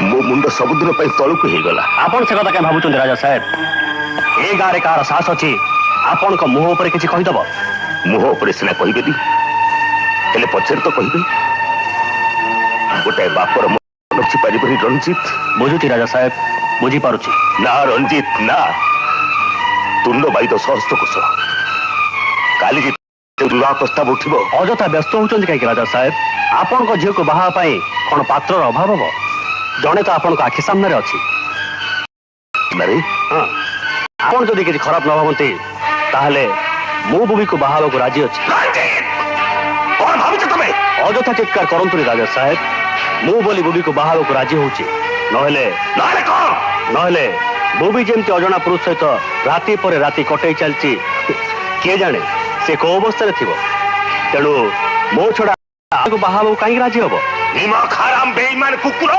मो मुंड सबुदिन तलुक होगला। आपण से कथा क्या भावुं राजा साहेब ए गाँव कार साहस अच्छी आपण मुह उपर किसी कहीदब मुह उपर सीना कहबेनी हेले पचर तो कहबे गोटे बापर पारि रंजीत बुझुची राजा साहेब बुझी पारुची ना रंजीत ना तुंड बाई सहस्त कोष काली विवाह प्रस्ताव उठिब अजथा व्यस्त होती कहीं राजा साहेब आपण झील को बाहा कौन पात्र अभाव हम जड़े तो आपण आखि सामने अच्छी हाँ आपण जदि किसी खराब न भावती ताहले मु बुबी को बाहा को राजी अच्छी अजथा चित्कार करतुनी राजा साहेब मु बोली बुबी को बाहा को राजी होची नहले बुबी जमती अजना पुरुष सहित राति पर राति कटई चलती किए जाने से को अवस्था थी तेणु मो छड़ा बाहा कहीं राजी हम कुकुर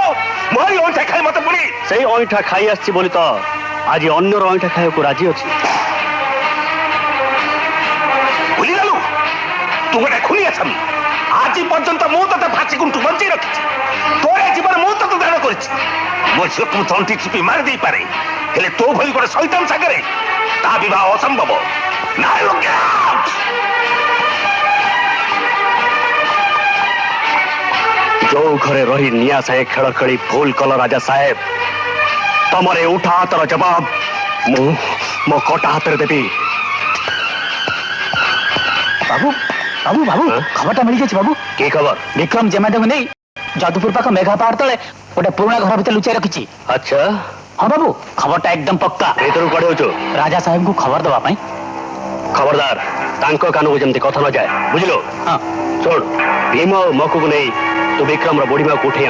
अंठा खाई मत पुणी से अंठा खाई आसी बोली तो आज अन्यर अंठा खाया को राजी अच्छी भूलीगलु तू गोटे खुनी आसामी आज पर्यंत मु ते फांसी गुंठु बंची रखी तोरे जीवन मु तो दान कर मो झील को तंटी चिपी मार दे पारे हेले तो भली गोटे शैतान सागरे ता विवाह असंभव ना जो घरे रही निया साए खेल खेली भूल कल राजा साहेब तमरे उठा हाथर जवाब मो कटा हाथ देवी बाबू बाबू बाबू खबर मिल जाए बाबू की खबर विक्रम जमाटे को नहीं जदुपुर पाख मेघा पहाड़ तले गोटे पुराना घर भीतर लुचाई रखी अच्छा हाँ बाबू खबरटा एकदम पक्का भीतर कड़े हो राजा साहेब को खबर दवाई खबरदार तांको कान को जमती कथा न जाए बुझलो हाँ शुण भीम और मकू को नहीं तू विक्रम बुढ़ी माँ को उठे